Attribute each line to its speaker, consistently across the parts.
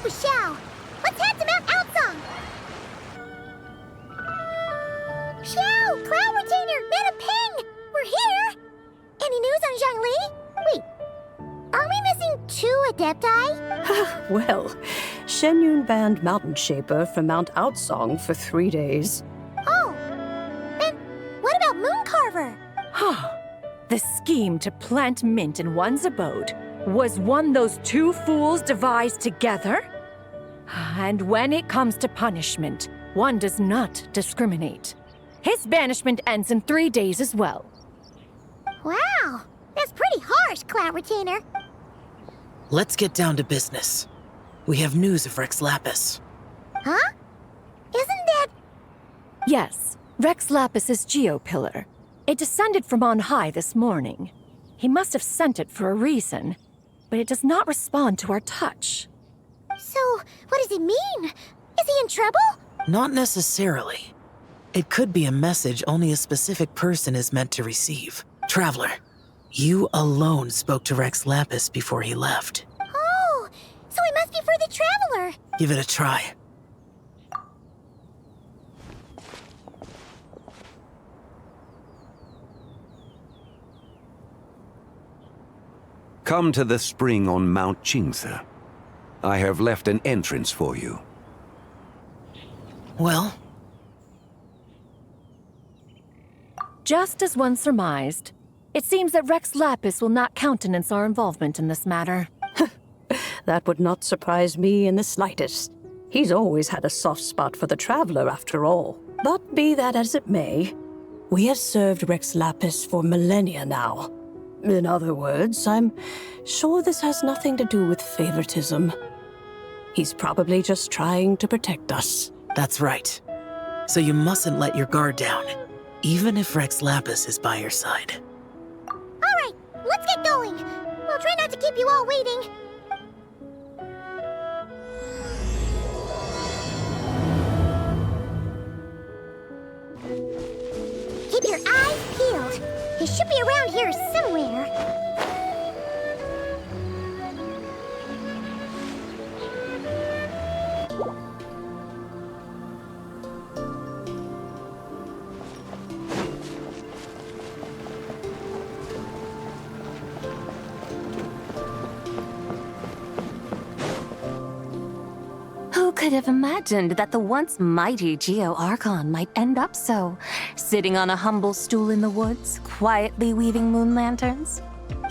Speaker 1: up with Xiao. Let's head to Mount Outsong. Xiao, Cloud Retainer, Madam Ping, we're here. Any news on Zhongli? Wait, are we missing 2 Adepti?
Speaker 2: Well, Shenyun banned Mountain Shaper from Mount Outsong for 3 days.
Speaker 1: Oh, and what about Mooncarver?
Speaker 3: The scheme to plant mint in one's abode was one those 2 fools devised together? And when it comes to punishment, one does not discriminate. His banishment ends in 3 days as well.
Speaker 1: Wow, that's pretty harsh, Cloud Retainer.
Speaker 4: Let's get down to business. We have news of Rex Lapis.
Speaker 1: Huh? Isn't that...
Speaker 3: Yes, Rex Lapis's Geopillar. It descended from on high this morning. He must have sent it for a reason, but it does not respond to our touch.
Speaker 1: So, what does it mean? Is he in trouble?
Speaker 4: Not necessarily. It could be a message only a specific person is meant to receive. Traveler, you alone spoke to Rex Lapis before he left.
Speaker 1: Oh, so it must be for the Traveler.
Speaker 4: Give it a try.
Speaker 5: Come to the spring on Mount Qingze. I have left an entrance for you.
Speaker 4: Well,
Speaker 3: Just as one surmised, it seems that Rex Lapis will not countenance our involvement in this matter.
Speaker 2: That would not surprise me in the slightest. He's always had a soft spot for the Traveler, after all. But be that as it may, we have served Rex Lapis for millennia now. In other words, I'm sure this has nothing to do with favoritism. He's probably just trying to protect us.
Speaker 4: that's right. So you mustn't let your guard down, even if Rex Lapis is by your side.
Speaker 1: All right, let's get going. We'll try not to keep you all waiting. Keep your eyes peeled. He should be around here somewhere.
Speaker 6: Who could have imagined that the once mighty Geo Archon might end up so, sitting on a humble stool in the woods, quietly weaving moon lanterns?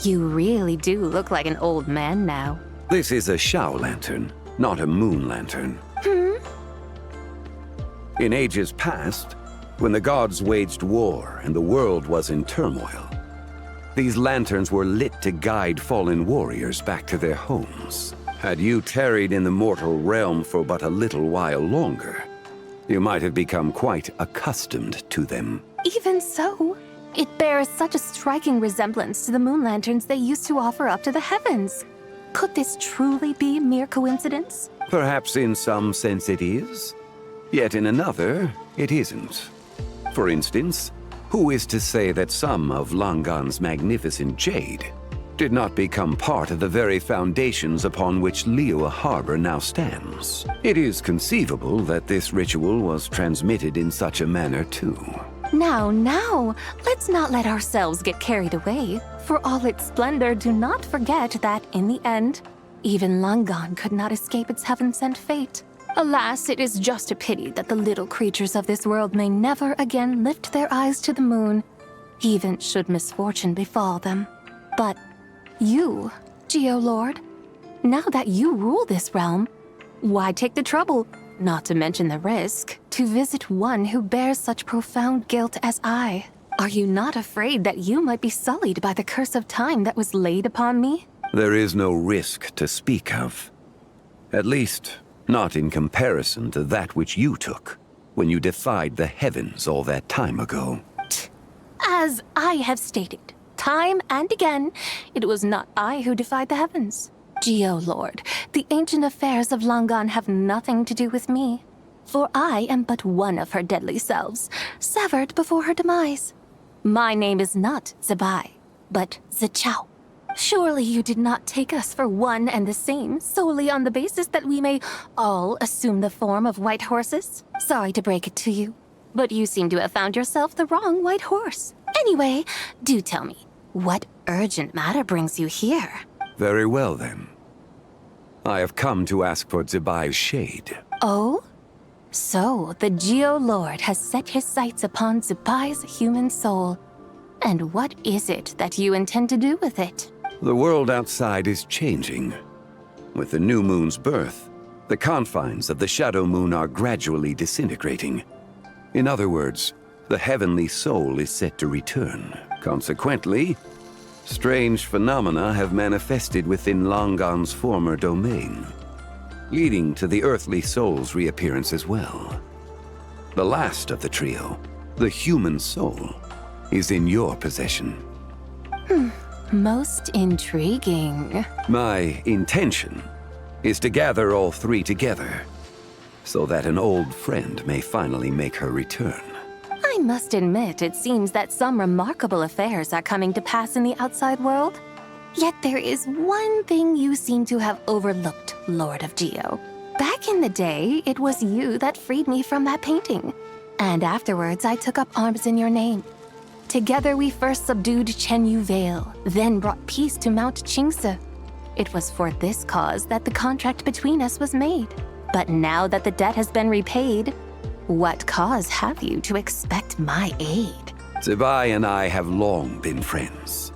Speaker 6: You really do look like an old man now.
Speaker 5: This is a Shao lantern, not a moon lantern. In ages past, when the gods waged war and the world was in turmoil, these lanterns were lit to guide fallen warriors back to their homes. Had you tarried in the mortal realm for but a little while longer, you might have become quite accustomed to them.
Speaker 6: Even so, it bears such a striking resemblance to the moon lanterns they used to offer up to the heavens. Could this truly be mere coincidence?
Speaker 5: Perhaps in some sense it is, yet in another, it isn't. For instance, who is to say that some of Langan's magnificent jade did not become part of the very foundations upon which Liyue Harbor now stands? It is conceivable that this ritual was transmitted in such a manner too.
Speaker 6: Now, let's not let ourselves get carried away. For all its splendor, do not forget that, in the end, even Langan could not escape its heaven-sent fate. Alas, it is just a pity that the little creatures of this world may never again lift their eyes to the moon, even should misfortune befall them. But you, Geolord, now that you rule this realm, why take the trouble, not to mention the risk, to visit one who bears such profound guilt as I? Are you not afraid that you might be sullied by the curse of time that was laid upon me?
Speaker 5: There is no risk to speak of. At least, not in comparison to that which you took when you defied the heavens all that time ago.
Speaker 6: As I have stated, time and again, it was not I who defied the heavens. Geolord, the ancient affairs of Langan have nothing to do with me, for I am but one of her deadly selves, severed before her demise. My name is not Zebai, but Zichao. Surely you did not take us for one and the same, solely on the basis that we may all assume the form of white horses? Sorry to break it to you, but you seem to have found yourself the wrong white horse. Anyway, do tell me, what urgent matter brings you here?
Speaker 5: Very well, then. I have come to ask for Zibai's shade.
Speaker 6: Oh? So, the Geo-Lord has set his sights upon Zibai's human soul. And what is it that you intend to do with it?
Speaker 5: The world outside is changing. With the new moon's birth, the confines of the Shadow Moon are gradually disintegrating. In other words, the heavenly soul is set to return. Consequently, strange phenomena have manifested within Langan's former domain, leading to the earthly soul's reappearance as well. The last of the trio, the human soul, is in your possession.
Speaker 6: Most intriguing.
Speaker 5: My intention is to gather all three together, so that an old friend may finally make her return.
Speaker 6: I must admit, it seems that some remarkable affairs are coming to pass in the outside world. Yet there is one thing you seem to have overlooked, Lord of Geo. Back in the day, it was you that freed me from that painting. And afterwards, I took up arms in your name. Together we first subdued Chenyu Vale, then brought peace to Mount Qingse. It was for this cause that the contract between us was made. But now that the debt has been repaid, what cause have you to expect my aid?
Speaker 5: Zibai and I have long been friends.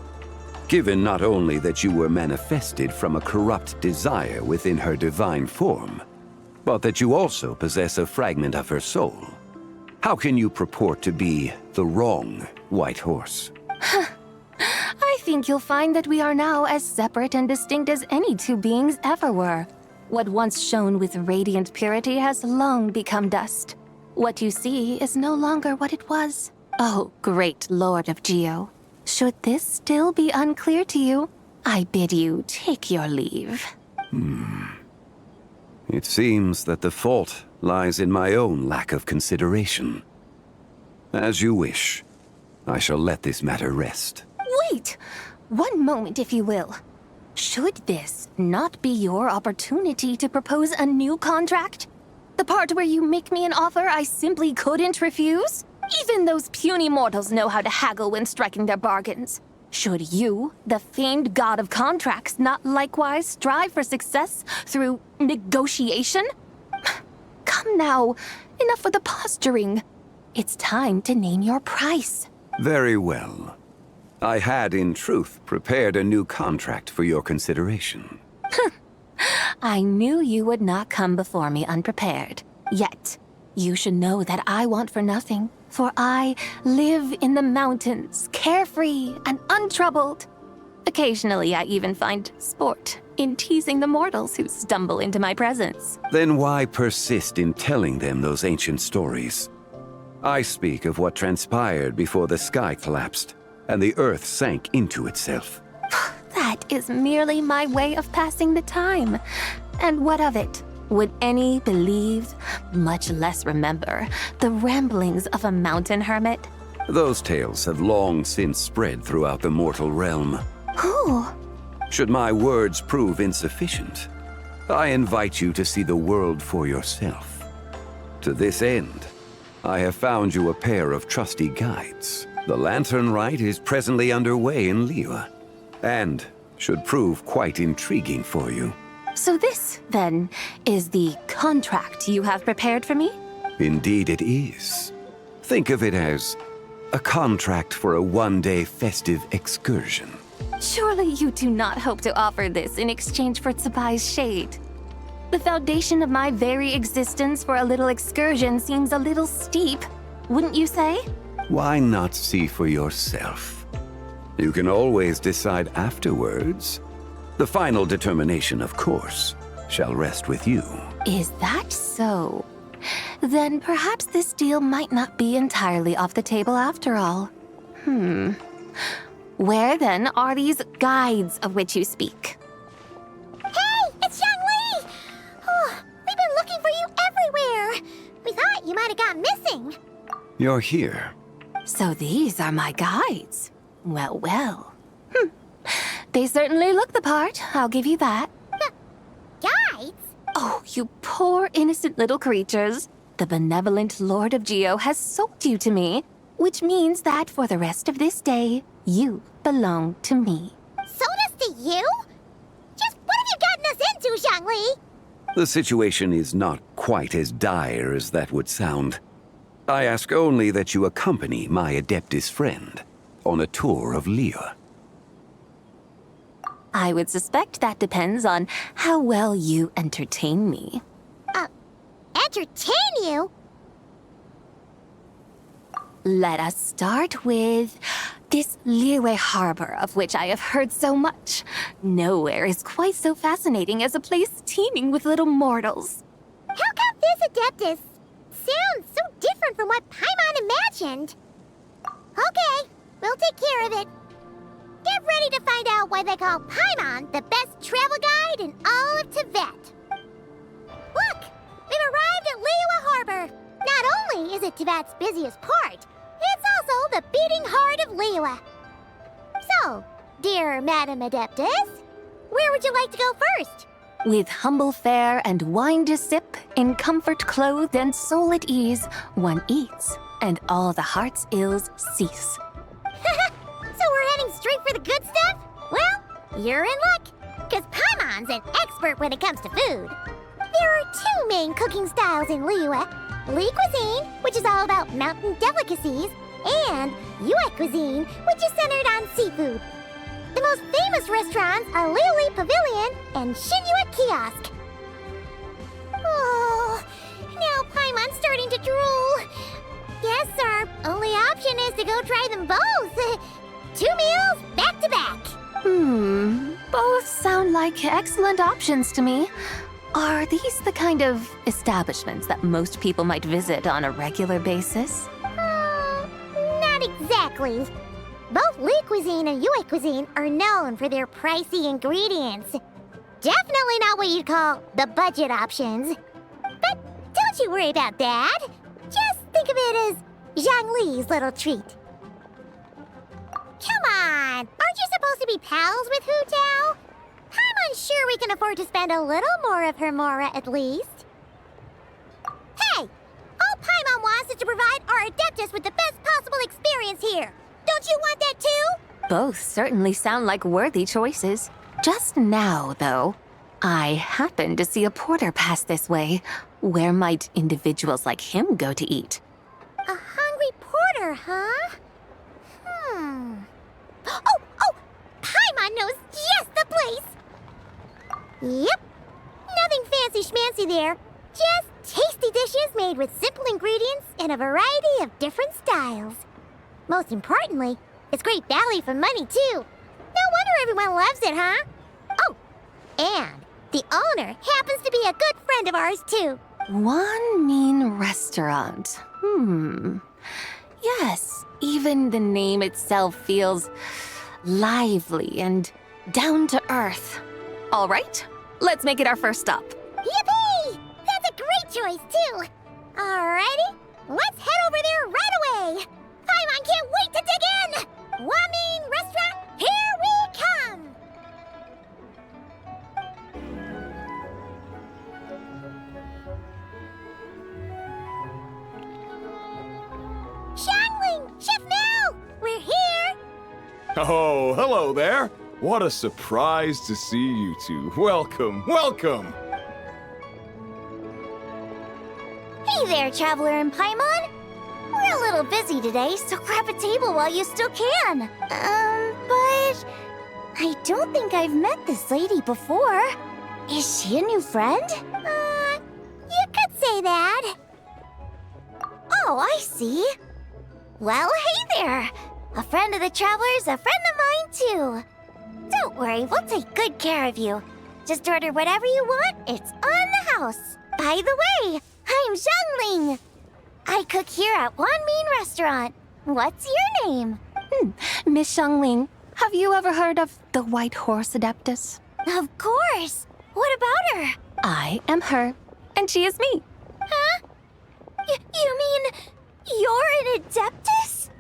Speaker 5: Given not only that you were manifested from a corrupt desire within her divine form, but that you also possess a fragment of her soul, how can you purport to be the wrong white horse?
Speaker 6: I think you'll find that we are now as separate and distinct as any two beings ever were. What once shone with radiant purity has long become dust. What you see is no longer what it was. Oh, great Lord of Geo. Should this still be unclear to you, I bid you take your leave.
Speaker 5: It seems that the fault lies in my own lack of consideration. As you wish. I shall let this matter rest.
Speaker 6: Wait! One moment, if you will. Should this not be your opportunity to propose a new contract? The part where you make me an offer I simply couldn't refuse? Even those puny mortals know how to haggle when striking their bargains. Should you, the famed god of contracts, not likewise strive for success through negotiation? Come now, enough with the posturing. It's time to name your price.
Speaker 5: Very well. I had, in truth, prepared a new contract for your consideration.
Speaker 6: I knew you would not come before me unprepared. Yet, you should know that I want for nothing, for I live in the mountains, carefree and untroubled. Occasionally, I even find sport in teasing the mortals who stumble into my presence.
Speaker 5: Then why persist in telling them those ancient stories? I speak of what transpired before the sky collapsed and the earth sank into itself.
Speaker 6: That is merely my way of passing the time. And what of it? Would any believe, much less remember, the ramblings of a mountain hermit?
Speaker 5: Those tales have long since spread throughout the mortal realm.
Speaker 6: Who?
Speaker 5: Should my words prove insufficient, I invite you to see the world for yourself. To this end, I have found you a pair of trusty guides. The Lanternlit is presently underway in Liyue, and should prove quite intriguing for you.
Speaker 6: So this, then, is the contract you have prepared for me?
Speaker 5: Indeed it is. Think of it as a contract for a one-day festive excursion.
Speaker 6: Surely you do not hope to offer this in exchange for Tsubai's shade. The foundation of my very existence for a little excursion seems a little steep, wouldn't you say?
Speaker 5: Why not see for yourself? You can always decide afterwards. The final determination, of course, shall rest with you.
Speaker 6: Is that so? Then perhaps this deal might not be entirely off the table after all. Where then are these guides of which you speak?
Speaker 1: Hey, it's Xiangli! Oh, we've been looking for you everywhere. We thought you might have gone missing.
Speaker 5: You're here.
Speaker 6: So these are my guides. Well, well. They certainly look the part, I'll give you that.
Speaker 1: Guides?
Speaker 6: Oh, you poor innocent little creatures. The benevolent Lord of Geo has sold you to me, which means that for the rest of this day, you belong to me.
Speaker 1: Sold us to you? Just what have you gotten us into, Zhongli?
Speaker 5: The situation is not quite as dire as that would sound. I ask only that you accompany my Adeptus friend on a tour of Liyue.
Speaker 6: I would suspect that depends on how well you entertain me.
Speaker 1: Entertain you?
Speaker 6: Let us start with this Liyue harbor of which I have heard so much. Nowhere is quite so fascinating as a place teeming with little mortals.
Speaker 1: How come this Adeptus sounds so different from what Paimon imagined? Okay, we'll take care of it. Get ready to find out why they call Paimon the best travel guide in all of Tibet. Look, we've arrived at Liyue Harbor. Not only is it Tibet's busiest port, it's also the beating heart of Liyue. So, dear Madam Adeptus, where would you like to go first?
Speaker 6: With humble fare and wine to sip, in comfort clothed and soul at ease, one eats, and all the heart's ills cease.
Speaker 1: So we're heading straight for the good stuff? Well, you're in luck, because Paimon's an expert when it comes to food. There are two main cooking styles in Liyue. Li cuisine, which is all about mountain delicacies, and Yue cuisine, which is centered on seafood. The most famous restaurants are Liuli Pavilion and Shinyue Kiosk. Oh, now Paimon's starting to drool. Guess our only option is to go try them both. 2 meals back to back.
Speaker 6: Both sound like excellent options to me. Are these the kind of establishments that most people might visit on a regular basis?
Speaker 1: Not exactly. Both Li cuisine and Yue cuisine are known for their pricey ingredients. Definitely not what you'd call the budget options. But don't you worry about that. Just think of it as Zhongli's little treat. Come on! Aren't you supposed to be pals with Hu Tao? I'm unsure we can afford to spend a little more of her mora at least. Hey! All Paimon wants is to provide our Adeptus with the best possible experience here. Don't you want that too?
Speaker 6: Both certainly sound like worthy choices. Just now, though, I happened to see a porter pass this way. Where might individuals like him go to eat?
Speaker 1: A hungry porter, huh? Oh! Paimon knows just the place! Yep. Nothing fancy schmancy there. Just tasty dishes made with simple ingredients in a variety of different styles. Most importantly, it's great value for money, too. No wonder everyone loves it, huh? Oh, and the owner happens to be a good friend of ours, too.
Speaker 6: One mean restaurant. Yes, even the name itself feels lively and down to earth. All right, let's make it our first stop.
Speaker 1: Yippee! That's a great choice, too. Alrighty, let's head over there right away. Paimon can't wait to dig in. Wamin Restaurant, here we come. Xiangling, Chef Mel, we're here.
Speaker 7: Oh, hello there. What a surprise to see you two. Welcome, welcome.
Speaker 1: Hey there, Traveler and Paimon. We're a little busy today, so grab a table while you still can. But I don't think I've met this lady before. Is she a new friend? You could say that. Oh, I see. Well, hey there. A friend of the Traveler's a friend of mine, too. Don't worry, we'll take good care of you. Just order whatever you want, it's on the house. By the way, I'm Zhongling. I cook here at Wanmin Restaurant. What's your name?
Speaker 6: Miss Xiangling, have you ever heard of the White Horse Adeptus?
Speaker 1: Of course. What about her?
Speaker 6: I am her, and she is me.
Speaker 1: Huh? You mean you're an Adeptus?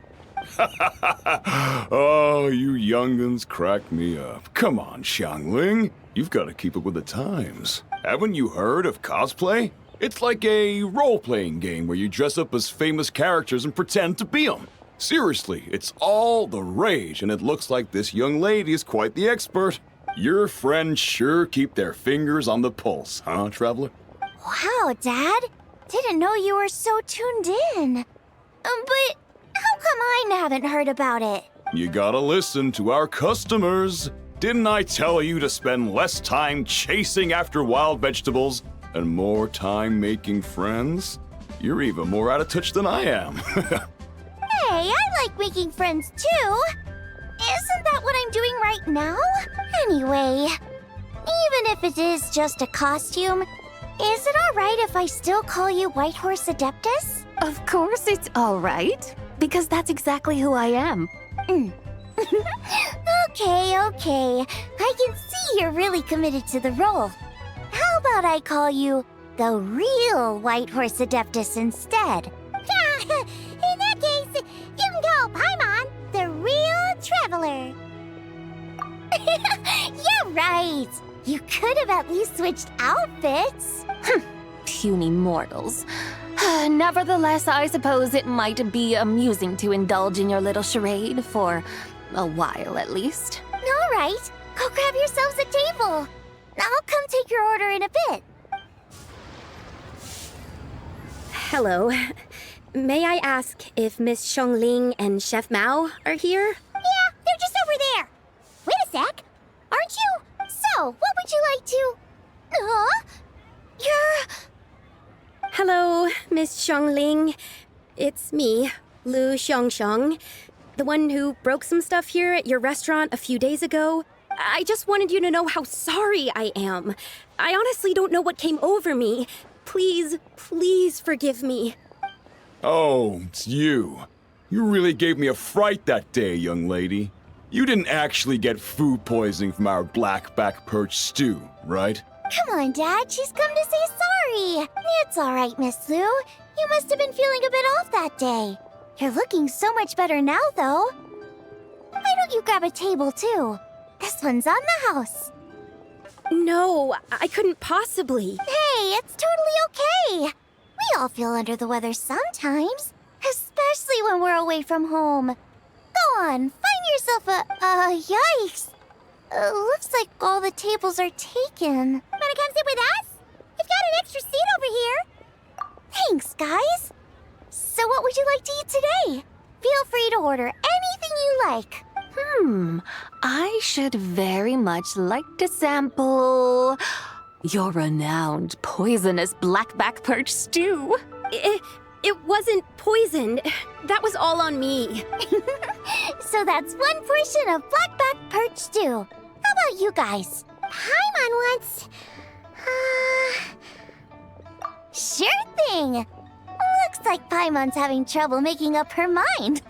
Speaker 7: Oh, you young'uns crack me up. Come on, Xiangling. You've got to keep up with the times. Haven't you heard of cosplay? It's like a role-playing game where you dress up as famous characters and pretend to be them. Seriously, it's all the rage, and it looks like this young lady is quite the expert. Your friends sure keep their fingers on the pulse, huh, Traveler?
Speaker 1: Wow, Dad. Didn't know you were so tuned in. But how come I haven't heard about it?
Speaker 7: You gotta listen to our customers. Didn't I tell you to spend less time chasing after wild vegetables and more time making friends? You're even more out of touch than I am.
Speaker 1: Hey, I like making friends too. Isn't that what I'm doing right now? Anyway, even if it is just a costume, is it alright if I still call you Whitehorse Adeptus?
Speaker 6: Of course it's all right, because that's exactly who I am.
Speaker 1: Okay. I can see you're really committed to the role. How about I call you the real Whitehorse Adeptus instead? In that case, you can call Paimon the real traveler. You're right. You could have at least switched outfits.
Speaker 6: Puny mortals. Nevertheless, I suppose it might be amusing to indulge in your little charade for a while at least.
Speaker 1: All right, go grab yourselves a table. I'll come take your order in a bit.
Speaker 8: Hello. May I ask if Miss Xiangling and Chef Mao are here?
Speaker 1: Yeah, they're just over there. Wait a sec. Aren't you? So, what would you like to... You're...
Speaker 8: Hello, Miss Xiangling. It's me, Lu Xiangxiang, the one who broke some stuff here at your restaurant a few days ago. I just wanted you to know how sorry I am. I honestly don't know what came over me. Please forgive me.
Speaker 7: Oh, it's you. You really gave me a fright that day, young lady. You didn't actually get food poisoning from our black-back perch stew, right?
Speaker 1: Come on, Dad. She's come to say sorry. It's all right, Miss Lu. You must have been feeling a bit off that day. You're looking so much better now, though. Why don't you grab a table, too? This one's on the house.
Speaker 8: No, I couldn't possibly.
Speaker 1: Hey, it's totally okay. We all feel under the weather sometimes, especially when we're away from home. Go on, find yourself yikes. Looks like all the tables are taken. Wanna come sit with us? We've got an extra seat over here. Thanks, guys. So what would you like to eat today? Feel free to order anything you like.
Speaker 6: I should very much like to sample your renowned poisonous blackback perch stew.
Speaker 8: It wasn't poisoned. That was all on me.
Speaker 1: So that's one portion of blackback perch stew. How about you guys? Paimon wants... Sure thing. Looks like Paimon's having trouble making up her mind.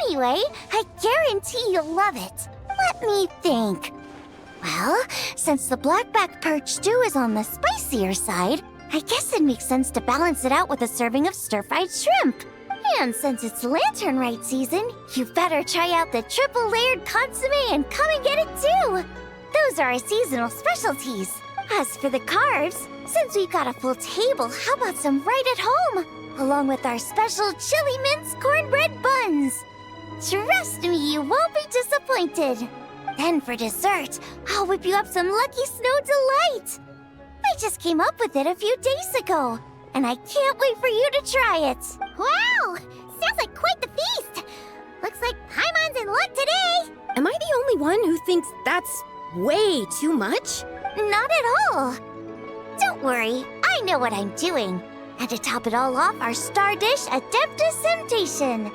Speaker 1: Anyway, I guarantee you'll love it. Let me think. Well, since the blackback perch stew is on the spicier side, I guess it makes sense to balance it out with a serving of stir-fried shrimp. And since it's Lanternlit season, you better try out the triple-layered consomme and come and get it too. Those are our seasonal specialties. As for the carbs, since we've got a full table, how about some right at home? Along with our special chili mince cornbread buns. Trust me, you won't be disappointed. Then for dessert, I'll whip you up some Lucky Snow Delight. I just came up with it a few days ago, and I can't wait for you to try it. Wow! Sounds like quite the feast. Looks like Paimon's in luck today.
Speaker 8: Am I the only one who thinks that's way too much?
Speaker 1: Not at all. Don't worry, I know what I'm doing. And to top it all off, our star dish, Adeptus Temptation.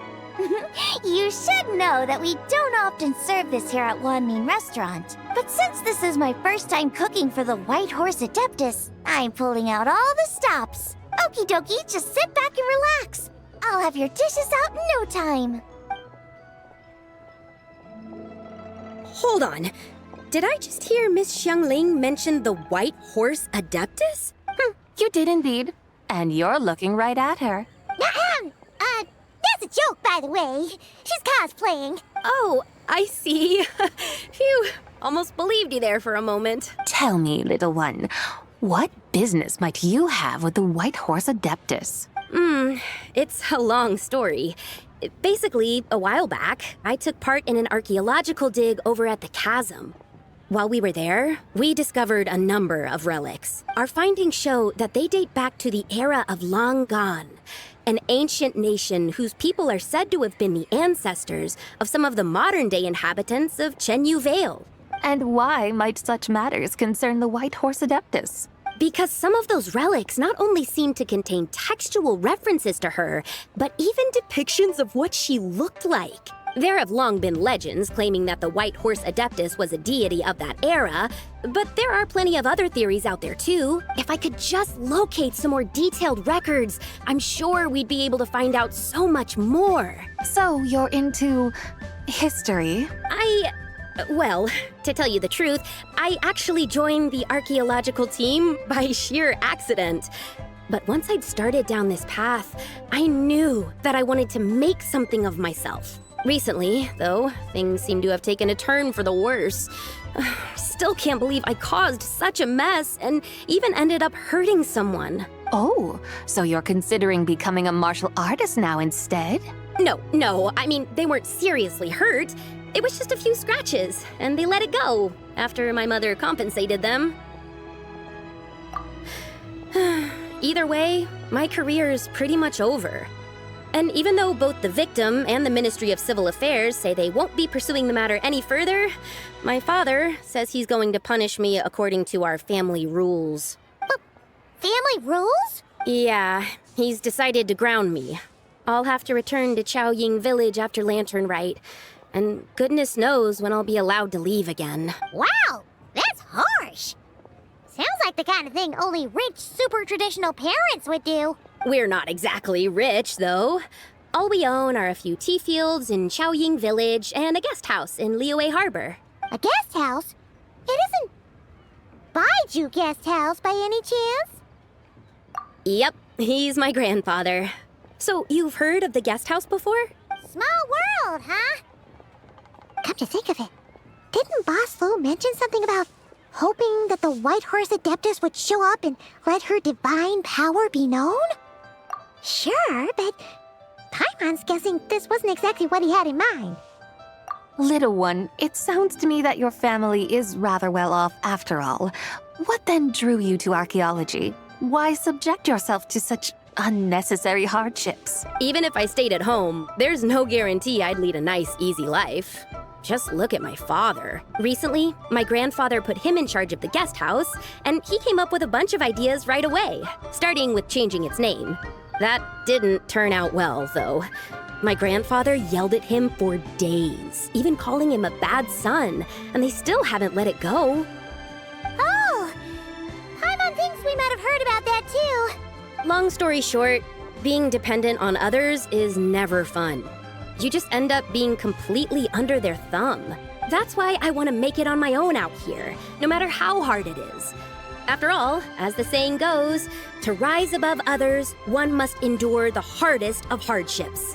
Speaker 1: You should know that we don't often serve this here at Wanmin Restaurant. But since this is my first time cooking for the Whitehorse Adeptus, I'm pulling out all the stops. Okie dokie, just sit back and relax. I'll have your dishes out in no time.
Speaker 8: Hold on. Did I just hear Miss Xiangling mention the White Horse Adeptus?
Speaker 6: You did indeed. And you're looking right at her.
Speaker 1: That's That's a joke, by the way. She's cosplaying.
Speaker 8: Oh, I see. Phew, almost believed you there for a moment.
Speaker 6: Tell me, little one, what business might you have with the White Horse Adeptus?
Speaker 8: It's a long story. Basically, a while back, I took part in an archaeological dig over at the chasm. While we were there, we discovered a number of relics. Our findings show that they date back to the era of Long Gone, an ancient nation whose people are said to have been the ancestors of some of the modern-day inhabitants of Chenyu Vale.
Speaker 6: And why might such matters concern the White Horse Adeptus?
Speaker 8: Because some of those relics not only seem to contain textual references to her, but even depictions of what she looked like. There have long been legends claiming that the White Horse Adeptus was a deity of that era, but there are plenty of other theories out there too. If I could just locate some more detailed records, I'm sure we'd be able to find out so much more.
Speaker 6: So you're into history?
Speaker 8: Well, to tell you the truth, I actually joined the archaeological team by sheer accident. But once I'd started down this path, I knew that I wanted to make something of myself. Recently, though, things seem to have taken a turn for the worse. Still can't believe I caused such a mess and even ended up hurting someone.
Speaker 6: Oh, so you're considering becoming a martial artist now instead?
Speaker 8: No, I mean, they weren't seriously hurt. It was just a few scratches, and they let it go after my mother compensated them. Either way, my career's pretty much over. And even though both the victim and the Ministry of Civil Affairs say they won't be pursuing the matter any further, my father says he's going to punish me according to our family rules.
Speaker 1: Family rules?
Speaker 8: Yeah, he's decided to ground me. I'll have to return to Chaoying Village after Lanternlit, and goodness knows when I'll be allowed to leave again.
Speaker 1: Wow, that's harsh. Sounds like the kind of thing only rich, super traditional parents would do.
Speaker 8: We're not exactly rich, though. All we own are a few tea fields in Chaoying Village and a guest house in Liyue Harbor.
Speaker 1: A guest house? It isn't Baiju Guest House by any chance?
Speaker 8: Yep, he's my grandfather. So, you've heard of the guest house before?
Speaker 1: Small world, huh? Come to think of it, didn't Boss Lu mention something about hoping that the White Horse Adeptus would show up and let her divine power be known? Sure, but Paimon's guessing this wasn't exactly what he had in mind.
Speaker 6: Little one, it sounds to me that your family is rather well off after all. What then drew you to archaeology? Why subject yourself to such unnecessary hardships?
Speaker 8: Even if I stayed at home, there's no guarantee I'd lead a nice, easy life. Just look at my father. Recently, my grandfather put him in charge of the guest house, and he came up with a bunch of ideas right away, starting with changing its name. That didn't turn out well, though. My grandfather yelled at him for days, even calling him a bad son, and they still haven't let it go.
Speaker 1: Oh, Paimon thinks we might have heard about that too.
Speaker 8: Long story short, being dependent on others is never fun. You just end up being completely under their thumb. That's why I want to make it on my own out here, no matter how hard it is. After all, as the saying goes, to rise above others, one must endure the hardest of hardships.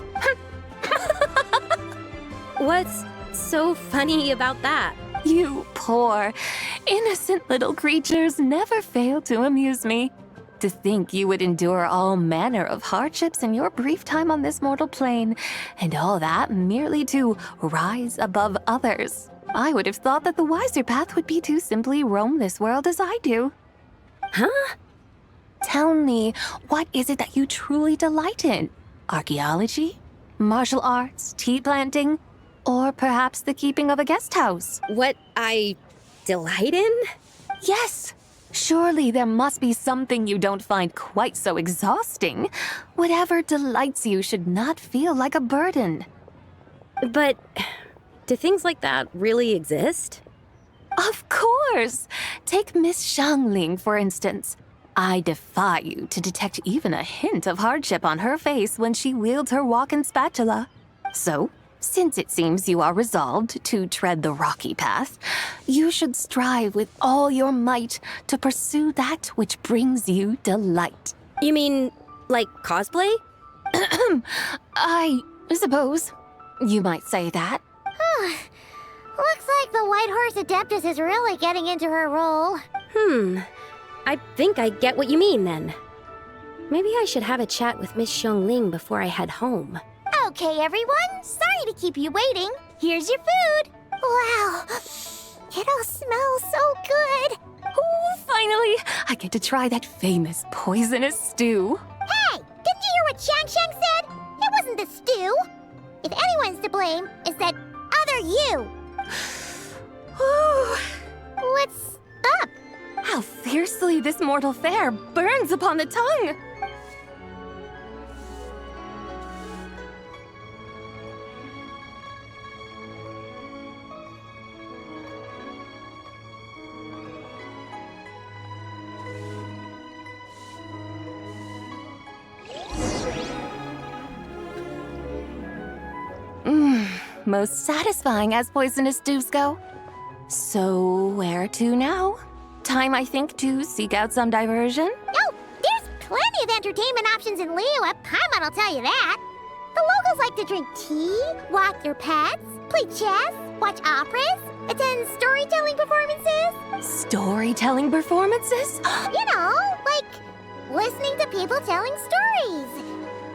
Speaker 8: What's so funny about that?
Speaker 6: You poor, innocent little creatures never fail to amuse me. To think you would endure all manner of hardships in your brief time on this mortal plane, and all that merely to rise above others. I would have thought that the wiser path would be to simply roam this world as I do.
Speaker 8: Huh?
Speaker 6: Tell me, what is it that you truly delight in? Archaeology? Martial arts? Tea planting? Or perhaps the keeping of a guest house?
Speaker 8: What I delight in?
Speaker 6: Yes! Surely there must be something you don't find quite so exhausting. Whatever delights you should not feel like a burden.
Speaker 8: But do things like that really exist?
Speaker 6: Of course! Take Miss Xiangling, for instance. I defy you to detect even a hint of hardship on her face when she wields her walking spatula. So, since it seems you are resolved to tread the rocky path, you should strive with all your might to pursue that which brings you delight.
Speaker 8: You mean, like cosplay?
Speaker 6: I suppose you might say that.
Speaker 1: Looks like the White Horse Adeptus is really getting into her role.
Speaker 8: I think I get what you mean then. Maybe I should have a chat with Miss Xiongling before I head home.
Speaker 1: Okay, everyone. Sorry to keep you waiting. Here's your food. Wow. It all smells so good.
Speaker 6: Oh, finally! I get to try that famous poisonous stew.
Speaker 1: Hey, didn't you hear what Shang said? It wasn't the stew. If anyone's to blame, it's that other you. What's up?
Speaker 6: How fiercely this mortal fare burns upon the tongue! Most satisfying as poisonous stews go. So, where to now? Time, I think, to seek out some diversion?
Speaker 1: Oh, there's plenty of entertainment options in Liyue. Paimon will tell you that. The locals like to drink tea, walk their pets, play chess, watch operas, attend storytelling performances.
Speaker 6: Storytelling performances?
Speaker 1: You know, like listening to people telling stories.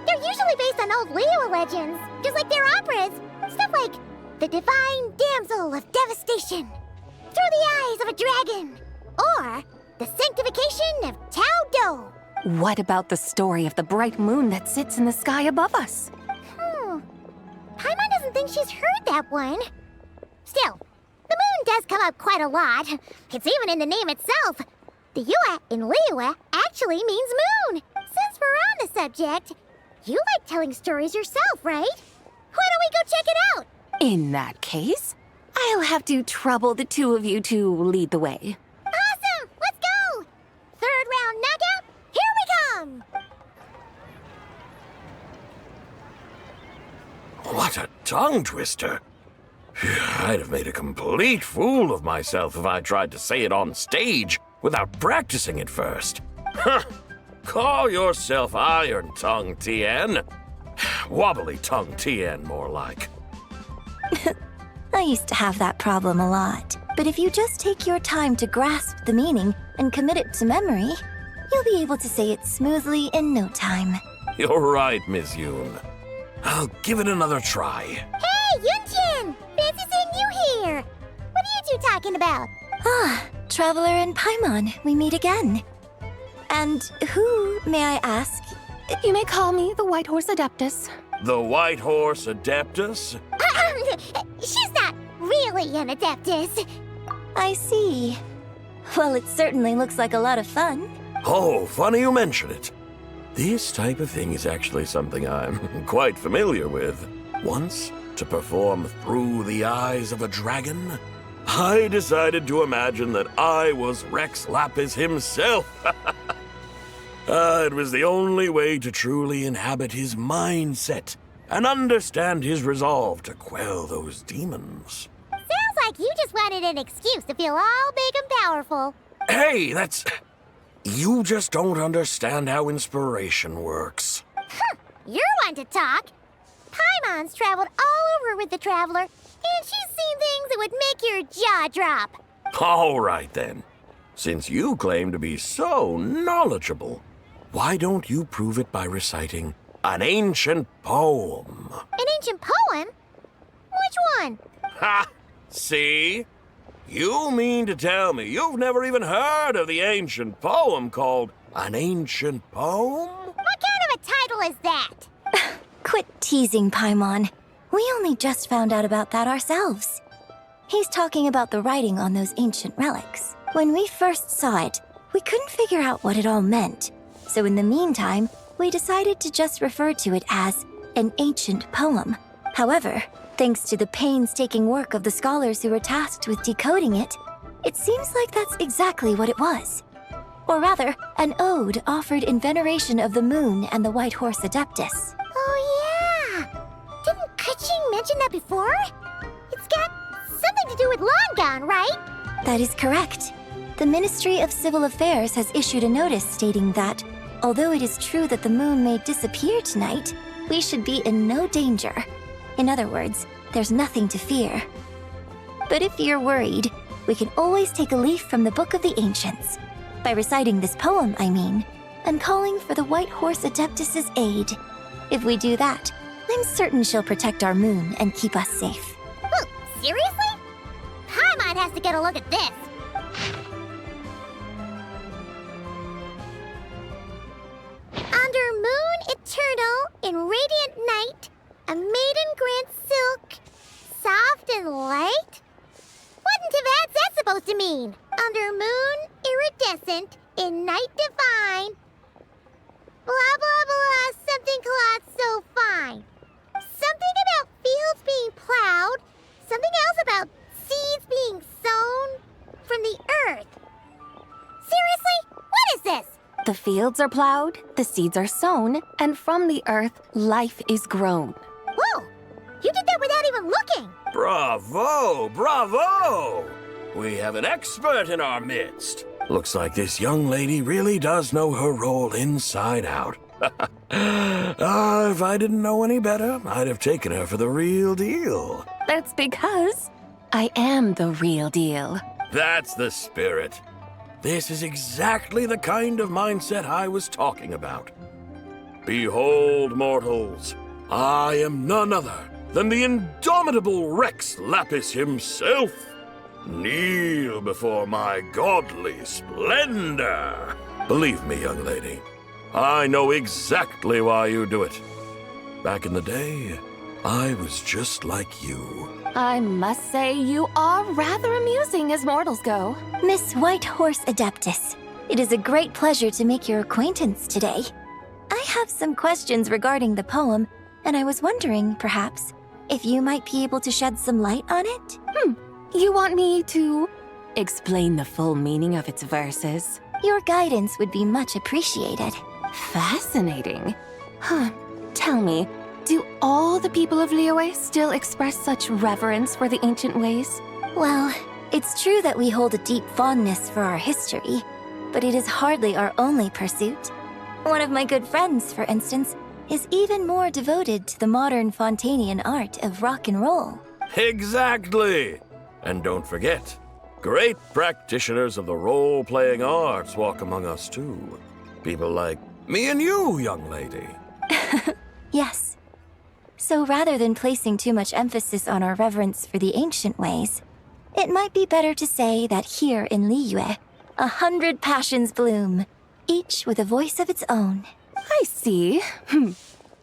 Speaker 1: They're usually based on old Liyue legends, just like their operas. Stuff like the Divine Damsel of Devastation, Through the Eyes of a Dragon, or the Sanctification of Tao Do.
Speaker 6: What about the story of the bright moon that sits in the sky above us?
Speaker 1: Paimon doesn't think she's heard that one. Still, the moon does come up quite a lot. It's even in the name itself. The Yue in Liyue actually means moon. Since we're on the subject, you like telling stories yourself, right? Why don't we go check it out?
Speaker 6: In that case, I'll have to trouble the two of you to lead the way.
Speaker 1: Awesome! Let's go! Third round knockout, here we come!
Speaker 9: What a tongue twister. I'd have made a complete fool of myself if I tried to say it on stage without practicing it first. Huh. Call yourself Iron Tongue, Tien. Wobbly Tongue, Tien, more like.
Speaker 10: I used to have that problem a lot. But if you just take your time to grasp the meaning and commit it to memory, you'll be able to say it smoothly in no time.
Speaker 9: You're right, Miss Yoon. I'll give it another try.
Speaker 1: Hey, Yunjin! Fancy seeing you here! What are you two talking about?
Speaker 10: Ah, Traveler and Paimon, we meet again. And who, may I ask?
Speaker 6: You may call me the White Horse Adeptus.
Speaker 9: The White Horse Adeptus?
Speaker 1: She's not really an Adeptus.
Speaker 10: I see. Well, it certainly looks like a lot of fun.
Speaker 9: Oh, funny you mention it. This type of thing is actually something I'm quite familiar with. Once, to perform Through the Eyes of a Dragon, I decided to imagine that I was Rex Lapis himself. It was the only way to truly inhabit his mindset and understand his resolve to quell those demons.
Speaker 1: Sounds like you just wanted an excuse to feel all big and powerful.
Speaker 9: Hey, you just don't understand how inspiration works.
Speaker 1: You're one to talk. Paimon's traveled all over with the Traveler, and she's seen things that would make your jaw drop.
Speaker 9: All right, then. Since you claim to be so knowledgeable, why don't you prove it by reciting an ancient poem?
Speaker 1: An ancient poem? Which one?
Speaker 9: Ha! See? You mean to tell me you've never even heard of the ancient poem called An Ancient Poem?
Speaker 1: What kind of a title is that?
Speaker 10: Quit teasing, Paimon. We only just found out about that ourselves. He's talking about the writing on those ancient relics. When we first saw it, we couldn't figure out what it all meant. So in the meantime, we decided to just refer to it as an ancient poem. However, thanks to the painstaking work of the scholars who were tasked with decoding it, it seems like that's exactly what it was. Or rather, an ode offered in veneration of the moon and the White Horse Adeptus.
Speaker 1: Oh yeah! Didn't Keqing mention that before? It's got something to do with Langan, right?
Speaker 10: That is correct. The Ministry of Civil Affairs has issued a notice stating that, although it is true that the moon may disappear tonight, we should be in no danger. In other words, there's nothing to fear. But if you're worried, we can always take a leaf from the Book of the Ancients. By reciting this poem, I mean, and calling for the White Horse Adeptus' aid. If we do that, I'm certain she'll protect our moon and keep us safe.
Speaker 1: Whoa, seriously? Paimon has to get a look at this. Under moon eternal, in radiant night, a maiden grants silk, soft and light? What in Tivat's that supposed to mean? Under moon iridescent, in night divine, blah blah blah, something cloth so fine. Something about fields being plowed, something else about seeds being sown from the earth. Seriously? What is this?
Speaker 6: The fields are plowed, the seeds are sown, and from the earth, life is grown.
Speaker 1: Whoa! You did that without even looking!
Speaker 9: Bravo! Bravo! We have an expert in our midst. Looks like this young lady really does know her role inside out. If I didn't know any better, I'd have taken her for the real deal.
Speaker 6: That's because I am the real deal.
Speaker 9: That's the spirit. This is exactly the kind of mindset I was talking about. Behold, mortals, I am none other than the indomitable Rex Lapis himself. Kneel before my godly splendor. Believe me, young lady, I know exactly why you do it. Back in the day, I was just like you.
Speaker 6: I must say you are rather amusing as mortals go.
Speaker 10: Miss White Horse Adeptus, it is a great pleasure to make your acquaintance today. I have some questions regarding the poem, and I was wondering, perhaps, if you might be able to shed some light on it?
Speaker 6: You want me to explain the full meaning of its verses?
Speaker 10: Your guidance would be much appreciated.
Speaker 6: Fascinating. Tell me, do all the people of Liyue still express such reverence for the ancient ways?
Speaker 10: Well, it's true that we hold a deep fondness for our history, but it is hardly our only pursuit. One of my good friends, for instance, is even more devoted to the modern Fontanian art of rock and roll.
Speaker 9: Exactly! And don't forget, great practitioners of the role-playing arts walk among us too. People like me and you, young lady.
Speaker 10: Yes. So rather than placing too much emphasis on our reverence for the ancient ways, it might be better to say that here in Liyue, 100 passions bloom, each with a voice of its own.
Speaker 6: I see.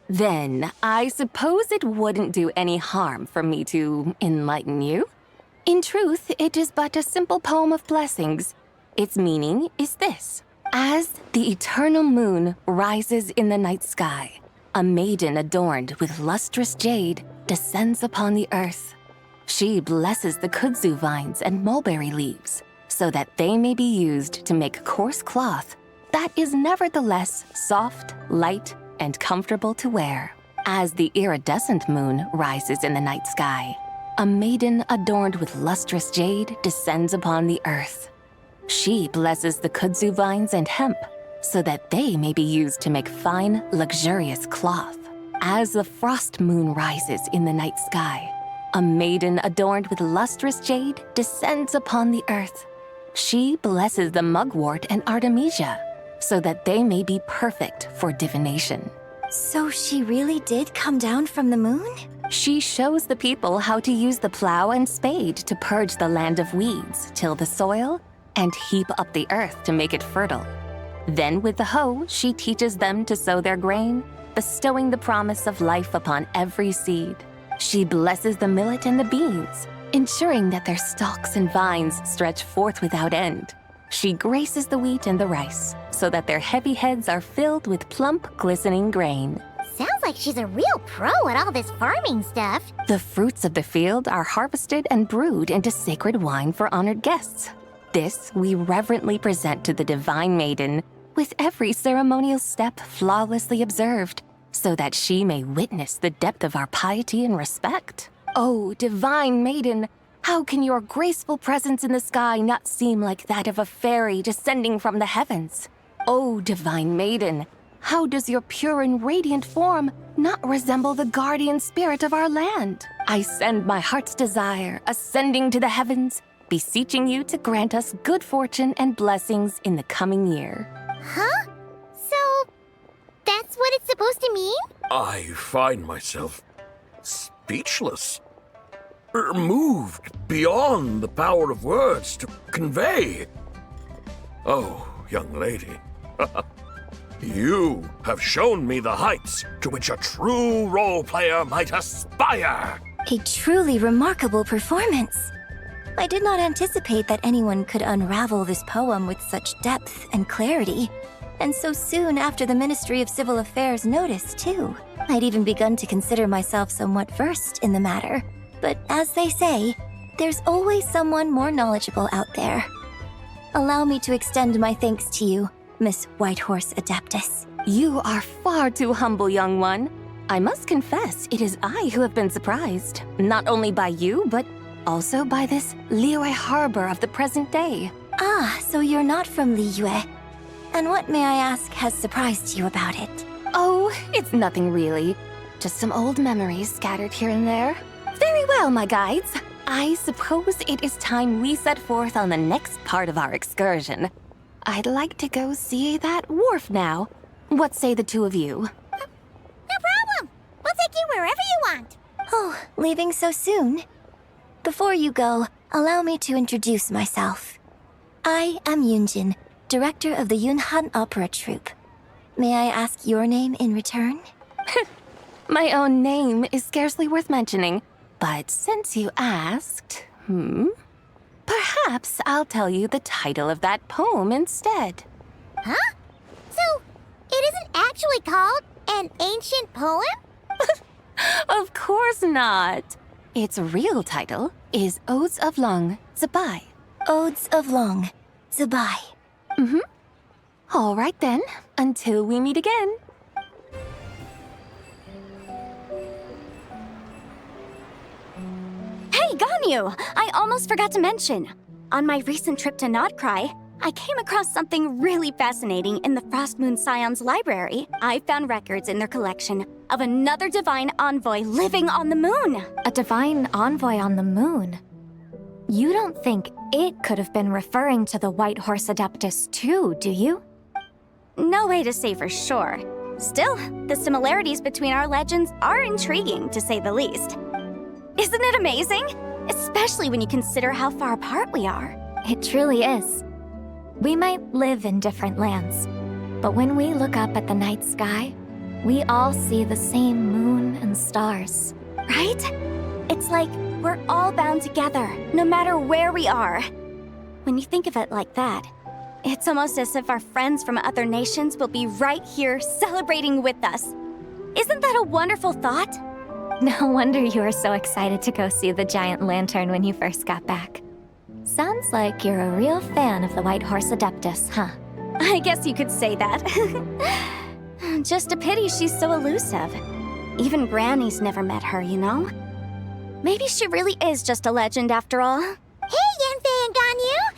Speaker 6: Then, I suppose it wouldn't do any harm for me to enlighten you. In truth, it is but a simple poem of blessings. Its meaning is this. As the eternal moon rises in the night sky, a maiden adorned with lustrous jade descends upon the earth. She blesses the kudzu vines and mulberry leaves so that they may be used to make coarse cloth that is nevertheless soft, light, and comfortable to wear. As the iridescent moon rises in the night sky, a maiden adorned with lustrous jade descends upon the earth. She blesses the kudzu vines and hemp so that they may be used to make fine, luxurious cloth. As the frost moon rises in the night sky, a maiden adorned with lustrous jade descends upon the earth. She blesses the mugwort and artemisia so that they may be perfect for divination.
Speaker 10: So she really did come down from the moon?
Speaker 6: She shows the people how to use the plow and spade to purge the land of weeds, till the soil, and heap up the earth to make it fertile. Then with the hoe, she teaches them to sow their grain, bestowing the promise of life upon every seed. She blesses the millet and the beans, ensuring that their stalks and vines stretch forth without end. She graces the wheat and the rice, so that their heavy heads are filled with plump, glistening grain.
Speaker 1: Sounds like she's a real pro at all this farming stuff.
Speaker 6: The fruits of the field are harvested and brewed into sacred wine for honored guests. This we reverently present to the divine maiden, with every ceremonial step flawlessly observed, so that she may witness the depth of our piety and respect. Oh, divine maiden, how can your graceful presence in the sky not seem like that of a fairy descending from the heavens? Oh, divine maiden, How does your pure and radiant form not resemble the guardian spirit of our land? I send my heart's desire, ascending to the heavens, beseeching you to grant us good fortune and blessings in the coming year.
Speaker 1: Huh? So, that's what it's supposed to mean?
Speaker 9: I find myself speechless. Moved beyond the power of words to convey. Oh, young lady, you have shown me the heights to which a true role player might aspire.
Speaker 10: A truly remarkable performance. I did not anticipate that anyone could unravel this poem with such depth and clarity. And so soon after the Ministry of Civil Affairs noticed, too. I'd even begun to consider myself somewhat versed in the matter. But as they say, there's always someone more knowledgeable out there. Allow me to extend my thanks to you, Miss Whitehorse Adeptus.
Speaker 6: You are far too humble, young one. I must confess, it is I who have been surprised, not only by you, but also by this Liyue Harbor of the present day.
Speaker 10: Ah, so you're not from Liyue. And what, may I ask, has surprised you about it?
Speaker 6: Oh, it's nothing really. Just some old memories scattered here and there. Very well, my guides. I suppose it is time we set forth on the next part of our excursion. I'd like to go see that wharf now. What say the two of you?
Speaker 1: No problem. We'll take you wherever you want.
Speaker 10: Oh, leaving so soon? Before you go, allow me to introduce myself. I am Yunjin, director of the Yunhan Opera Troupe. May I ask your name in return?
Speaker 6: My own name is scarcely worth mentioning, but since you asked, perhaps I'll tell you the title of that poem instead.
Speaker 1: Huh? So, it isn't actually called an ancient poem?
Speaker 6: Of course not. Its real title is Odes of Long Zabai.
Speaker 10: Odes of Long Zabai.
Speaker 6: All right then, until we meet again.
Speaker 1: Hey, Ganyu! I almost forgot to mention. On my recent trip to Nodcry, I came across something really fascinating in the Frostmoon Scion's library. I found records in their collection of another divine envoy living on the moon.
Speaker 11: A divine envoy on the moon? You don't think it could have been referring to the White Horse Adeptus too, do you?
Speaker 1: No way to say for sure. Still, the similarities between our legends are intriguing, to say the least. Isn't it amazing? Especially when you consider how far apart we are.
Speaker 11: It truly is. We might live in different lands, but when we look up at the night sky, we all see the same moon and stars.
Speaker 1: Right? It's like we're all bound together, no matter where we are. When you think of it like that, it's almost as if our friends from other nations will be right here celebrating with us. Isn't that a wonderful thought?
Speaker 11: No wonder you were so excited to go see the giant lantern when you first got back. Sounds like you're a real fan of the White Horse Adeptus, huh?
Speaker 1: I guess you could say that. Just a pity she's so elusive. Even Granny's never met her, you know? Maybe she really is just a legend after all. Hey, Yanfei and Ganyu!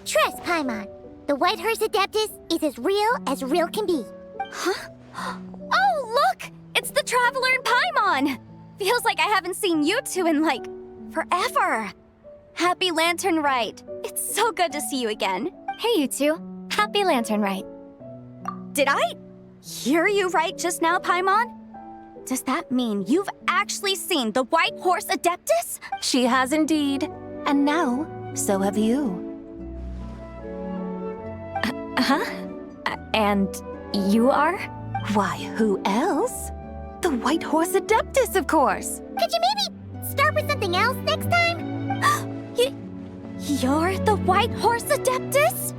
Speaker 1: Trust, Paimon. The White Horse Adeptus is as real can be. Huh? Oh, look! It's the Traveler and Paimon! Feels like I haven't seen you two in, like, forever. Happy Lanternlit. It's so good to see you again.
Speaker 11: Hey, you two. Happy Lanternlit.
Speaker 1: Did I hear you right just now, Paimon? Does that mean you've actually seen the White Horse Adeptus?
Speaker 6: She has indeed. And now, so have you.
Speaker 11: And you are?
Speaker 6: Why, who else? The White Horse Adeptus, of course.
Speaker 1: Could you maybe start with something else next time? You're the White Horse Adeptus?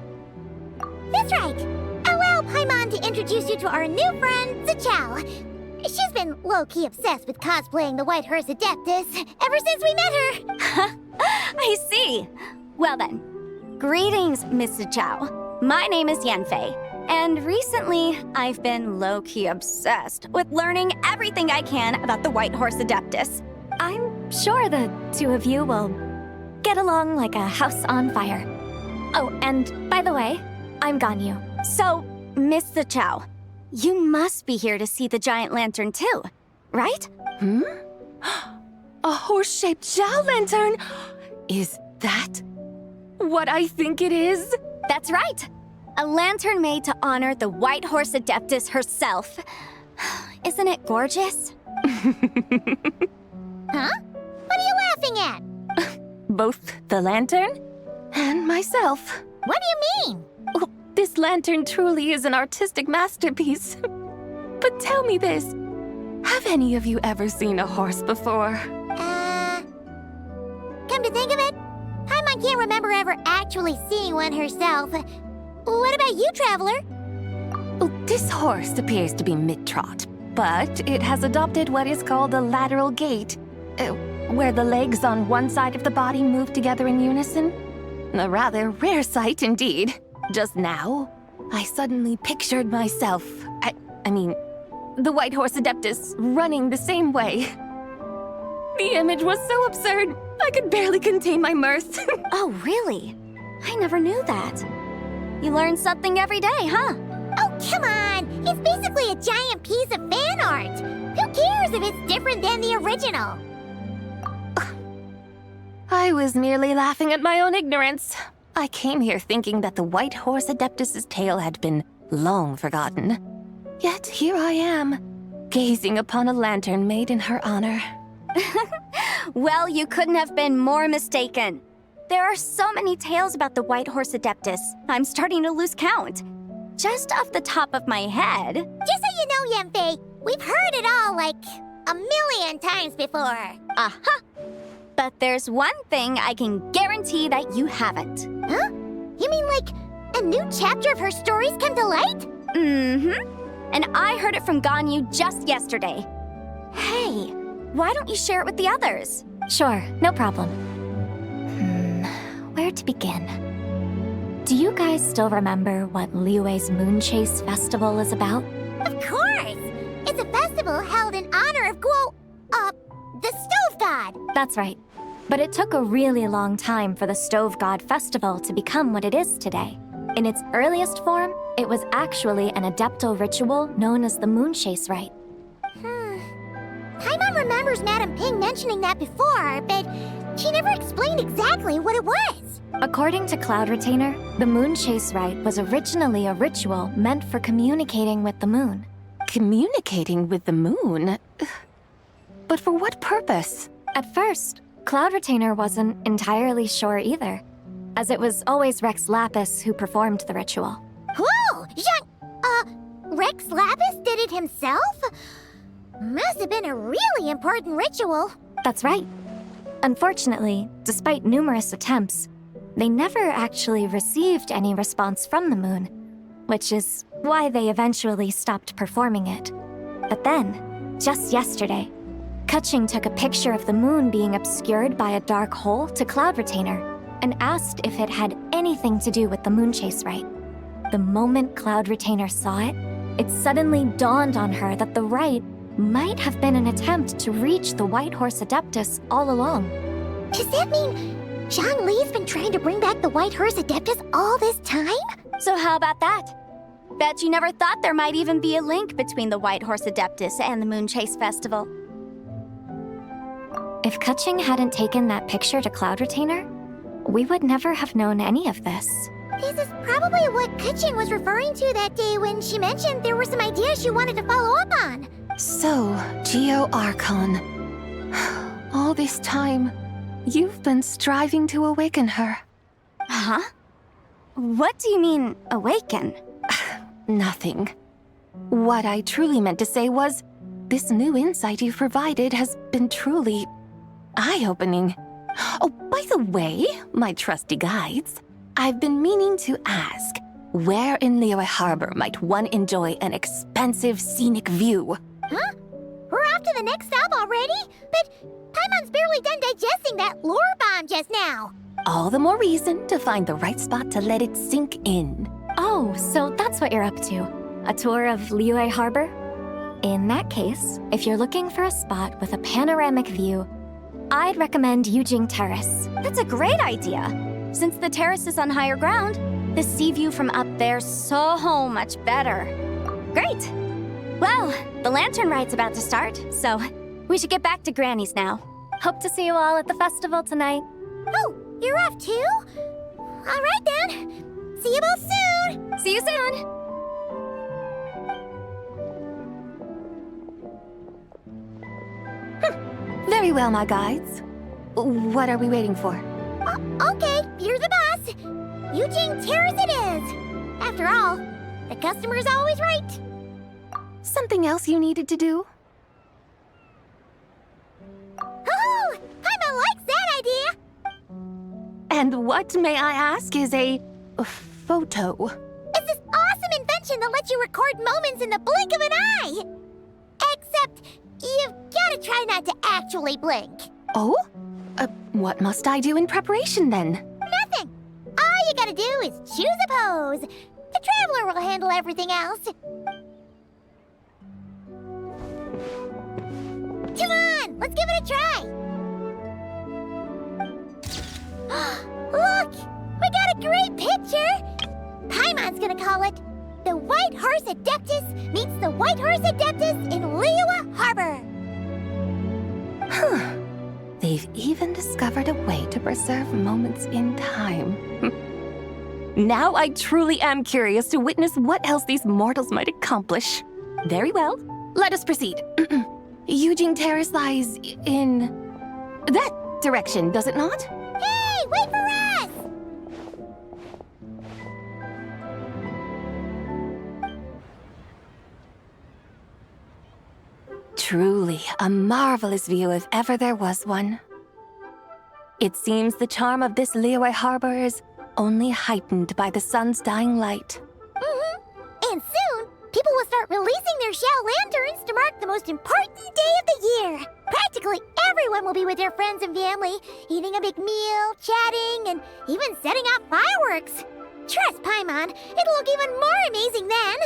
Speaker 1: That's right. Allow Paimon to introduce you to our new friend, Zichao. She's been low-key obsessed with cosplaying the White Horse Adeptus ever since we met her. I see. Well then, greetings, Miss Zichao. My name is Yanfei, and recently I've been low-key obsessed with learning everything I can about the White Horse Adeptus.
Speaker 11: I'm sure the two of you will get along like a house on fire. Oh, and by the way, I'm Ganyu.
Speaker 1: So, Miss Zichao, You must be here to see the giant lantern too, right?
Speaker 3: A horse-shaped Zhao lantern? Is that what I think it is?
Speaker 1: That's right. A lantern made to honor the White Horse Adeptus herself. Isn't it gorgeous? Huh? What are you laughing at?
Speaker 3: Both the lantern and myself.
Speaker 1: What do you mean?
Speaker 3: Oh, this lantern truly is an artistic masterpiece. But tell me this. Have any of you ever seen a horse before?
Speaker 1: Come to think of it, Paimon can't remember ever actually seeing one herself. What about you, Traveler?
Speaker 3: Oh, this horse appears to be mid-trot, but it has adopted what is called a lateral gait, where the legs on one side of the body move together in unison. A rather rare sight indeed. Just now, I suddenly pictured myself, I mean, the White Horse Adeptus running the same way. The image was so absurd, I could barely contain my mirth.
Speaker 1: Oh, really? I never knew that. You learn something every day, huh? Oh, come on! It's basically a giant piece of fan art! Who cares if it's different than the original?
Speaker 3: I was merely laughing at my own ignorance. I came here thinking that the White Horse Adeptus's tale had been long forgotten. Yet here I am, gazing upon a lantern made in her honor.
Speaker 1: Well, you couldn't have been more mistaken. There are so many tales about the White Horse Adeptus, I'm starting to lose count. Just off the top of my head... Just so you know, Yanfei, we've heard it all like a million times before. Uh-huh. But there's one thing I can guarantee that you haven't. Huh? You mean like a new chapter of her stories come to light? Mm-hmm. And I heard it from Ganyu just yesterday. Hey, why don't you share it with the others?
Speaker 11: Sure, no problem. Where to begin? Do you guys still remember what Liyue's Moon Chase Festival is about?
Speaker 1: Of course! It's a festival held in honor of the Stove God!
Speaker 11: That's right. But it took a really long time for the Stove God Festival to become what it is today. In its earliest form, it was actually an adeptal ritual known as the Moon Chase Rite.
Speaker 1: Paimon remembers Madame Ping mentioning that before, but she never explained exactly what it was.
Speaker 11: According to Cloud Retainer, the Moon Chase Rite was originally a ritual meant for communicating with the moon.
Speaker 3: Communicating with the moon? But for what purpose?
Speaker 11: At first, Cloud Retainer wasn't entirely sure either, as it was always Rex Lapis who performed the ritual.
Speaker 1: Whoa! Rex Lapis did it himself? Must have been a really important ritual.
Speaker 11: That's right. Unfortunately, despite numerous attempts, they never actually received any response from the moon, which is why they eventually stopped performing it. But then, just yesterday, Kaching took a picture of the moon being obscured by a dark hole to Cloud Retainer and asked if it had anything to do with the Moon Chase Rite. The moment Cloud Retainer saw it, it suddenly dawned on her that the rite might have been an attempt to reach the White Horse Adeptus all along.
Speaker 1: Does that mean Zhongli's been trying to bring back the White Horse Adeptus all this time? So how about that? Bet you never thought there might even be a link between the White Horse Adeptus and the Moon Chase Festival.
Speaker 11: If Kaching hadn't taken that picture to Cloud Retainer, we would never have known any of this.
Speaker 1: This is probably what Kaching was referring to that day when she mentioned there were some ideas she wanted to follow up on.
Speaker 3: So, Geo Archon. All this time, you've been striving to awaken her.
Speaker 1: Huh? What do you mean, awaken?
Speaker 3: Nothing. What I truly meant to say was, this new insight you've provided has been truly eye-opening. Oh, by the way, my trusty guides, I've been meaning to ask, where in Liyue Harbor might one enjoy an expansive scenic view?
Speaker 1: Huh? We're off to the next stop already? But Paimon's barely done digesting that lore bomb just now.
Speaker 3: All the more reason to find the right spot to let it sink in.
Speaker 11: Oh, so that's what you're up to. A tour of Liyue Harbor? In that case, if you're looking for a spot with a panoramic view, I'd recommend Yujing Terrace.
Speaker 1: That's a great idea. Since the terrace is on higher ground, the sea view from up there's so much better.
Speaker 11: Great! Well, the Lantern Rite's about to start, so we should get back to Granny's now. Hope to see you all at the festival tonight.
Speaker 1: Oh, you're off too? All right then. See you both soon.
Speaker 11: See you soon!
Speaker 6: Very well, my guides. What are we waiting for?
Speaker 1: Okay, you're the boss. Eugene Terrace it is. After all, the customer's always right.
Speaker 6: Something else you needed to do?
Speaker 1: Oh, Paimon likes that idea.
Speaker 6: And what, may I ask, is a photo?
Speaker 1: It's this awesome invention that lets you record moments in the blink of an eye. Except, you've gotta try not to actually blink.
Speaker 6: Oh? What must I do in preparation then?
Speaker 1: Nothing. All you gotta do is choose a pose. The Traveler will handle everything else. Come on, let's give it a try. Look, we got a great picture. Paimon's gonna call it The White Horse Adeptus Meets the White Horse Adeptus in Liyue Harbor.
Speaker 6: Huh. They've even discovered a way to preserve moments in time. Now I truly am curious to witness what else these mortals might accomplish. Very well, let us proceed. Eugene Terrace lies in that direction, does it not?
Speaker 1: Hey, wait for us!
Speaker 6: Truly a marvelous view if ever there was one. It seems the charm of this Liyue Harbor is only heightened by the sun's dying light.
Speaker 1: And soon, people will start releasing their shell lanterns to mark the most important day of the year. Practically everyone will be with their friends and family, eating a big meal, chatting, and even setting off fireworks. Trust Paimon, it'll look even more amazing then.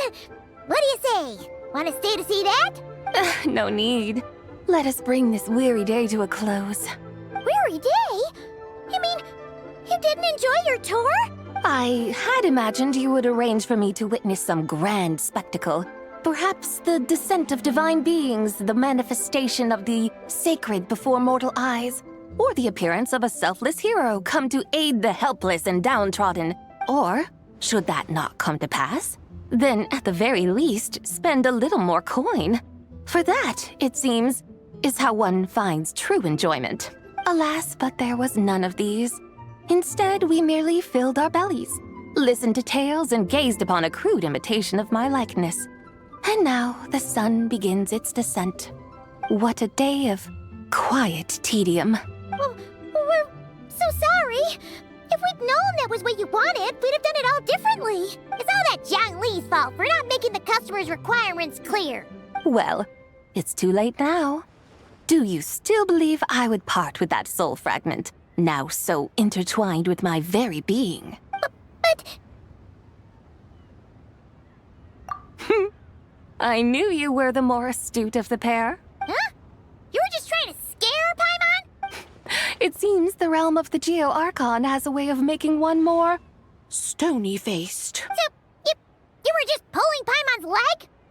Speaker 1: What do you say? Want to stay to see that?
Speaker 6: No need. Let us bring this weary day to a close.
Speaker 1: Weary day? You mean, you didn't enjoy your tour?
Speaker 6: I had imagined you would arrange for me to witness some grand spectacle. Perhaps the descent of divine beings, the manifestation of the sacred before mortal eyes, or the appearance of a selfless hero come to aid the helpless and downtrodden. Or, should that not come to pass, then at the very least, spend a little more coin. For that, it seems, is how one finds true enjoyment. Alas, but there was none of these. Instead, we merely filled our bellies, listened to tales, and gazed upon a crude imitation of my likeness. And now the sun begins its descent. What a day of quiet tedium.
Speaker 1: Well, we're so sorry. If we'd known that was what you wanted, we'd have done it all differently. It's all that Zhang Li's fault for not making the customer's requirements clear.
Speaker 6: Well, it's too late now. Do you still believe I would part with that soul fragment, now so intertwined with my very being?
Speaker 1: But...
Speaker 6: I knew you were the more astute of the pair.
Speaker 1: Huh? You were just trying to scare Paimon?
Speaker 6: It seems the realm of the Geo-Archon has a way of making one more stony-faced.
Speaker 1: So, you were just pulling Paimon's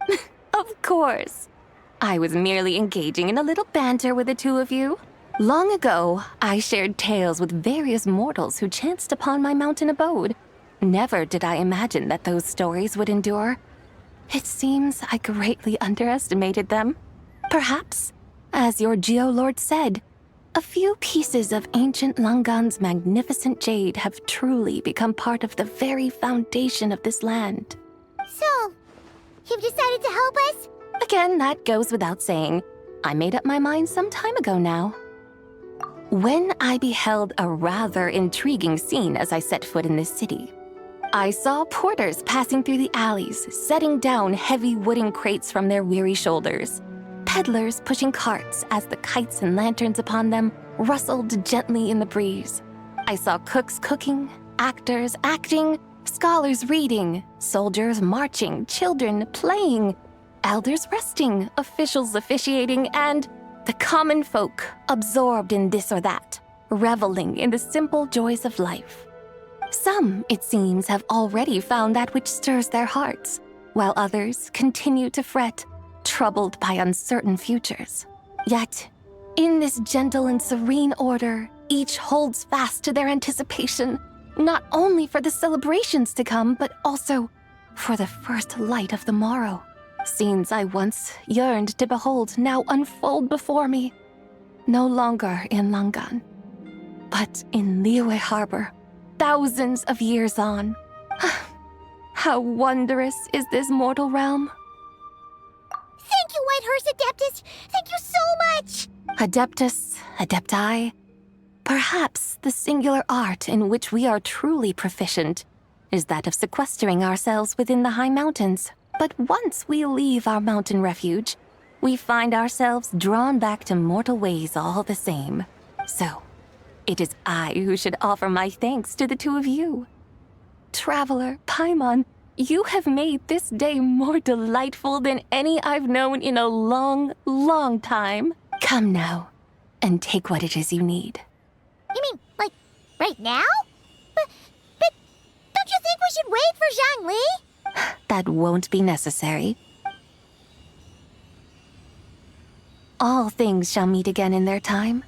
Speaker 1: leg?
Speaker 6: Of course. I was merely engaging in a little banter with the two of you. Long ago, I shared tales with various mortals who chanced upon my mountain abode. Never did I imagine that those stories would endure. It seems I greatly underestimated them. Perhaps, as your Geolord said, a few pieces of ancient Langan's magnificent jade have truly become part of the very foundation of this land.
Speaker 1: So, you've decided to help us?
Speaker 6: Again, that goes without saying. I made up my mind some time ago now. When I beheld a rather intriguing scene as I set foot in this city, I saw porters passing through the alleys, setting down heavy wooden crates from their weary shoulders. Peddlers pushing carts as the kites and lanterns upon them rustled gently in the breeze. I saw cooks cooking, actors acting, scholars reading, soldiers marching, children playing, elders resting, officials officiating, and the common folk absorbed in this or that, reveling in the simple joys of life. Some, it seems, have already found that which stirs their hearts. while others continue to fret, troubled by uncertain futures. Yet, in this gentle and serene order, each holds fast to their anticipation, not only for the celebrations to come, but also for the first light of the morrow. Scenes I once yearned to behold now unfold before me, no longer in Langan, but in Liyue Harbor, thousands of years on. How wondrous is this mortal realm?
Speaker 1: Thank you, Whitehorse Adeptus! Thank you so much!
Speaker 6: Adeptus, Adepti, perhaps the singular art in which we are truly proficient is that of sequestering ourselves within the high mountains. But once we leave our mountain refuge, we find ourselves drawn back to mortal ways all the same. So, it is I who should offer my thanks to the two of you. Traveler, Paimon, you have made this day more delightful than any I've known in a long, long time. Come now, and take what it is you need.
Speaker 1: You mean, like, right now? But don't you think we should wait for Zhangli?
Speaker 6: That won't be necessary. All things shall meet again in their time,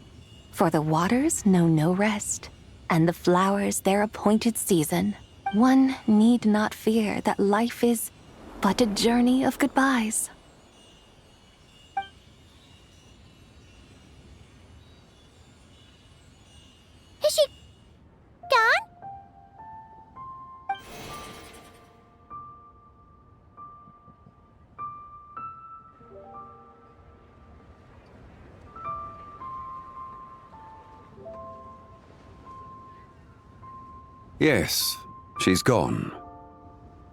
Speaker 6: for the waters know no rest, and the flowers their appointed season. One need not fear that life is but a journey of goodbyes.
Speaker 1: Is she gone?
Speaker 5: Yes, she's gone.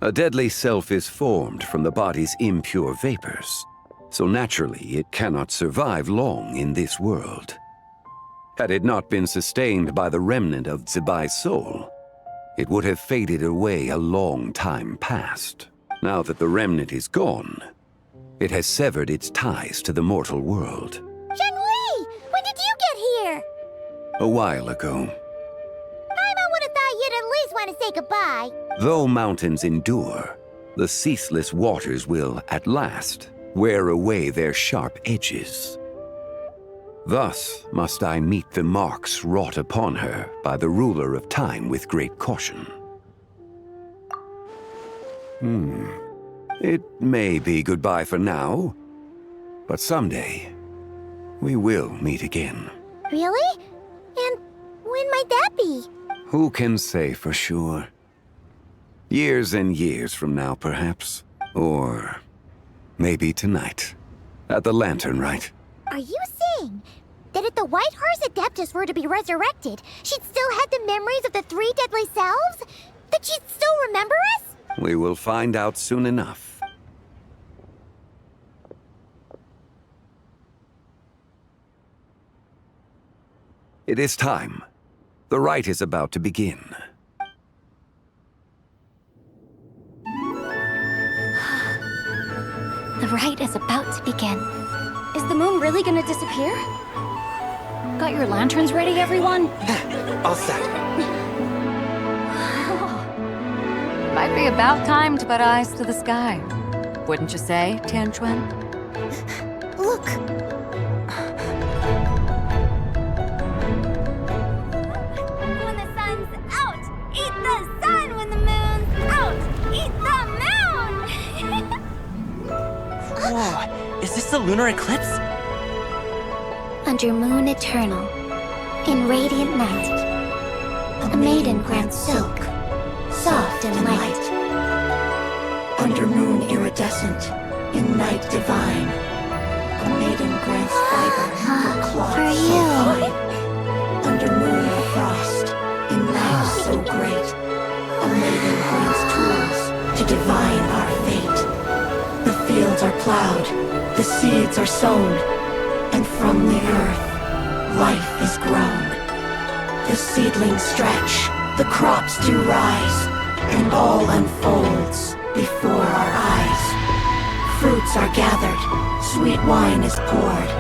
Speaker 5: A deadly self is formed from the body's impure vapors, so naturally it cannot survive long in this world. Had it not been sustained by the remnant of Zibai's soul, it would have faded away a long time past. Now that the remnant is gone, it has severed its ties to the mortal world.
Speaker 1: Zhangli! When did you get here?
Speaker 5: A while ago.
Speaker 1: You'd at least want to say goodbye.
Speaker 5: Though mountains endure, the ceaseless waters will, at last, wear away their sharp edges. Thus must I meet the marks wrought upon her by the ruler of time with great caution. It may be goodbye for now, but someday we will meet again.
Speaker 1: Really? And when might that be?
Speaker 5: Who can say for sure? Years and years from now, perhaps. Or maybe tonight, at the Lanternlit.
Speaker 1: Are you saying that if the Whitehorse Adeptus were to be resurrected, she'd still have the memories of the three deadly selves? That she'd still remember us?
Speaker 5: We will find out soon enough. It is time. The rite is about to begin.
Speaker 11: The rite is about to begin.
Speaker 1: Is the moon really gonna disappear?
Speaker 12: Got your lanterns ready, everyone?
Speaker 4: All set.
Speaker 13: Might be about time to put eyes to the sky. Wouldn't you say, Tianchuan?
Speaker 1: Look! When the sun's out, eat the sun. When the moon's out, eat the moon!
Speaker 14: Whoa, is this the lunar eclipse?
Speaker 10: Under moon eternal, in radiant night, a maiden grants silk, soft and light.
Speaker 15: Under moon iridescent, in night divine, a maiden grants fiber for cloth
Speaker 10: For
Speaker 15: so
Speaker 10: you.
Speaker 15: fine. Under moon of frost, in night so great, a maiden grants tools to divine our fate. The fields are plowed, the seeds are sown, and from the earth, life is grown. The seedlings stretch, the crops do rise, and all unfolds before our eyes. Fruits are gathered, sweet wine is poured.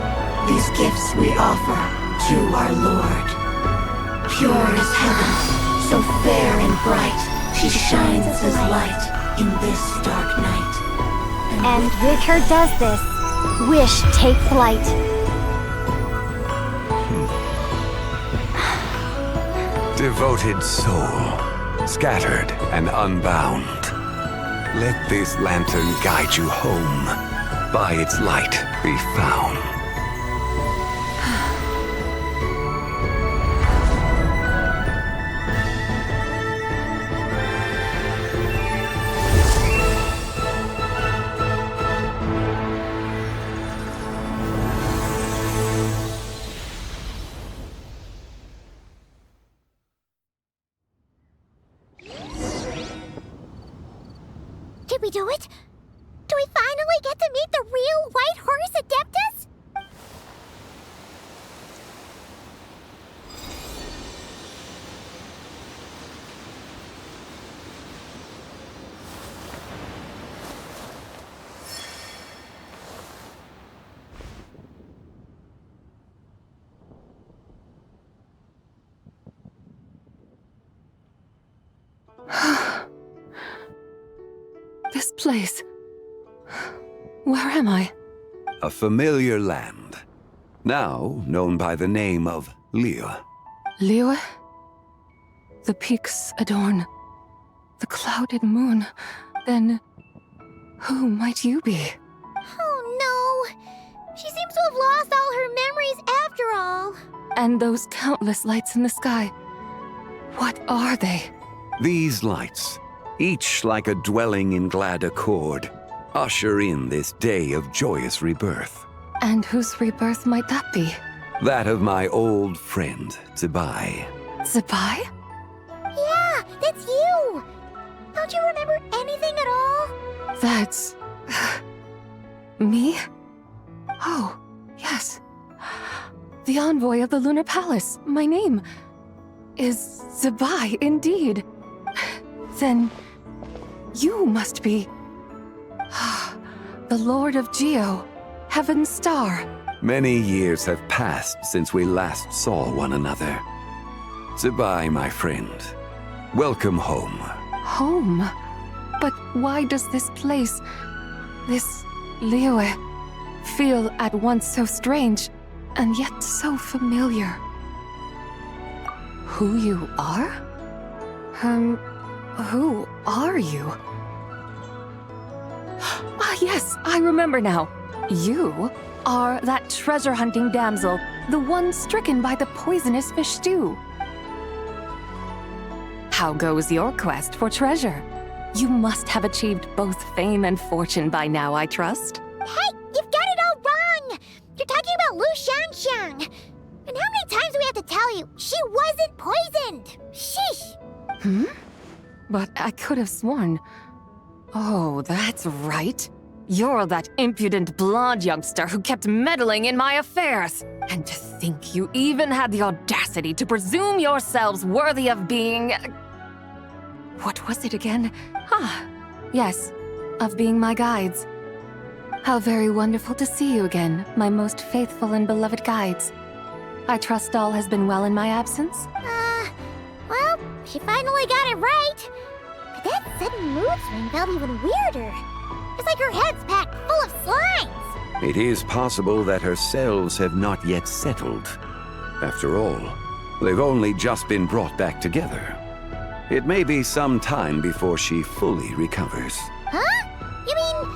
Speaker 15: These gifts we offer to our Lord. Pure is heaven, so fair and bright, she shines as light in this dark night.
Speaker 11: And Vicar does this. Wish take flight.
Speaker 5: Devoted soul, scattered and unbound. Let this lantern guide you home. By its light be found.
Speaker 1: Did we do it? Do we finally get to meet the real White Horse Adeptus?
Speaker 3: This place. Where am I?
Speaker 5: A familiar land, now known by the name of Liyue.
Speaker 3: Liyue? The peaks adorn the clouded moon. Then, who might you be?
Speaker 1: Oh no! She seems to have lost all her memories after all.
Speaker 3: And those countless lights in the sky. What are they?
Speaker 5: These lights, each like a dwelling in glad accord, usher in this day of joyous rebirth.
Speaker 3: And whose rebirth might that be?
Speaker 5: That of my old friend, Zibai.
Speaker 3: Zibai?
Speaker 1: Yeah, that's you! Don't you remember anything at all?
Speaker 3: That's... me? Oh, yes. The envoy of the Lunar Palace. My name is Zibai, indeed. Then you must be... the Lord of Geo, Heaven's Star.
Speaker 5: Many years have passed since we last saw one another. Zibai, my friend, welcome home.
Speaker 3: Home? But why does this place, this Liyue, feel at once so strange and yet so familiar? Who you are? Who are you? Ah, yes, I remember now. You are that treasure-hunting damsel, the one stricken by the poisonous fish stew. How goes your quest for treasure? You must have achieved both fame and fortune by now, I trust.
Speaker 1: Hey, you've got it all wrong! You're talking about Lu Xiangxiang. And how many times do we have to tell you? She wasn't poisoned! Sheesh!
Speaker 3: But I could have sworn... Oh, that's right. You're that impudent blonde youngster who kept meddling in my affairs. And to think you even had the audacity to presume yourselves worthy of being... What was it again? Ah, yes, of being my guides. How very wonderful to see you again, my most faithful and beloved guides. I trust all has been well in my absence?
Speaker 1: Well, she finally got it right. But that sudden mood swing felt even weirder. It's like her head's packed full of slimes.
Speaker 5: It is possible that her cells have not yet settled. After all, they've only just been brought back together. It may be some time before she fully recovers.
Speaker 1: Huh? You mean,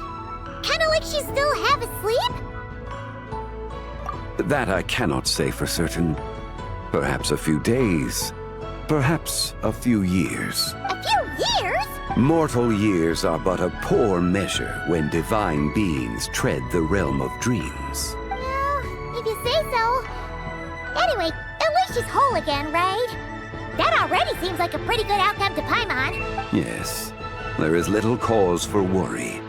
Speaker 1: kinda like she's still half asleep?
Speaker 5: That I cannot say for certain. Perhaps a few days. Perhaps a few years.
Speaker 1: A few years?
Speaker 5: Mortal years are but a poor measure when divine beings tread the realm of dreams.
Speaker 1: Well, if you say so. Anyway, at least she's whole again, right? That already seems like a pretty good outcome to Paimon.
Speaker 5: Yes, there is little cause for worry.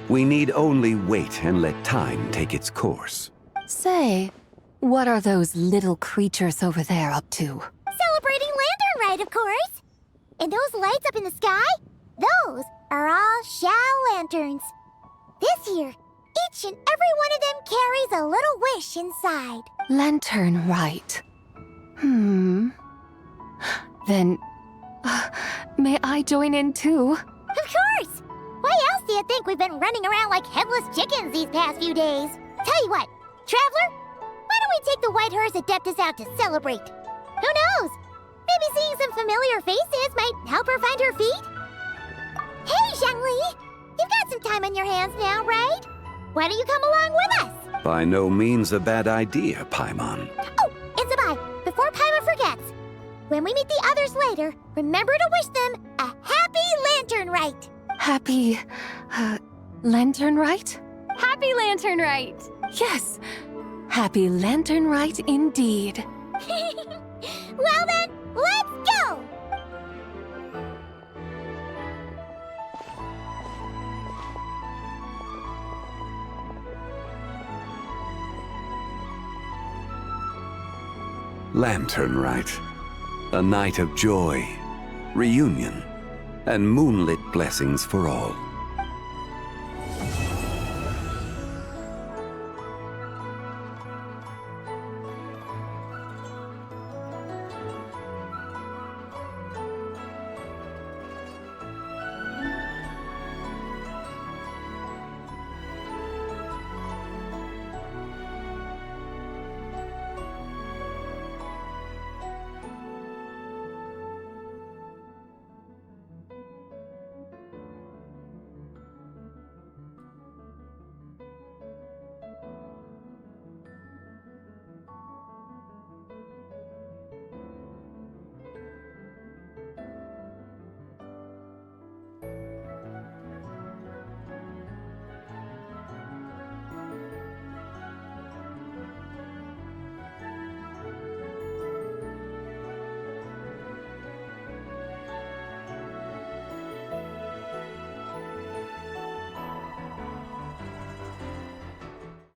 Speaker 5: We need only wait and let time take its course.
Speaker 3: Say, what are those little creatures over there up to?
Speaker 1: Celebrating Lanternlit, of course. And those lights up in the sky? Those are all Xiao lanterns. This year, each and every one of them carries a little wish inside.
Speaker 3: Lanternlit. Then, may I join in too?
Speaker 1: Of course! Why else do you think we've been running around like headless chickens these past few days? Tell you what, Traveler, why don't we take the White Horse Adeptus out to celebrate? Who knows? Maybe seeing some familiar faces might help her find her feet? Hey, Xiangli! You've got some time on your hands now, right? Why don't you come along with us?
Speaker 5: By no means a bad idea, Paimon.
Speaker 1: Oh, and Sabai, before Paimon forgets, when we meet the others later, remember to wish them a happy Lanternlit.
Speaker 6: Happy, Lanternlit?
Speaker 11: Happy Lanternlit!
Speaker 6: Yes, happy Lanternlit indeed.
Speaker 1: Well then, let's go!
Speaker 5: Lanternlit. A night of joy, reunion, and moonlit blessings for all.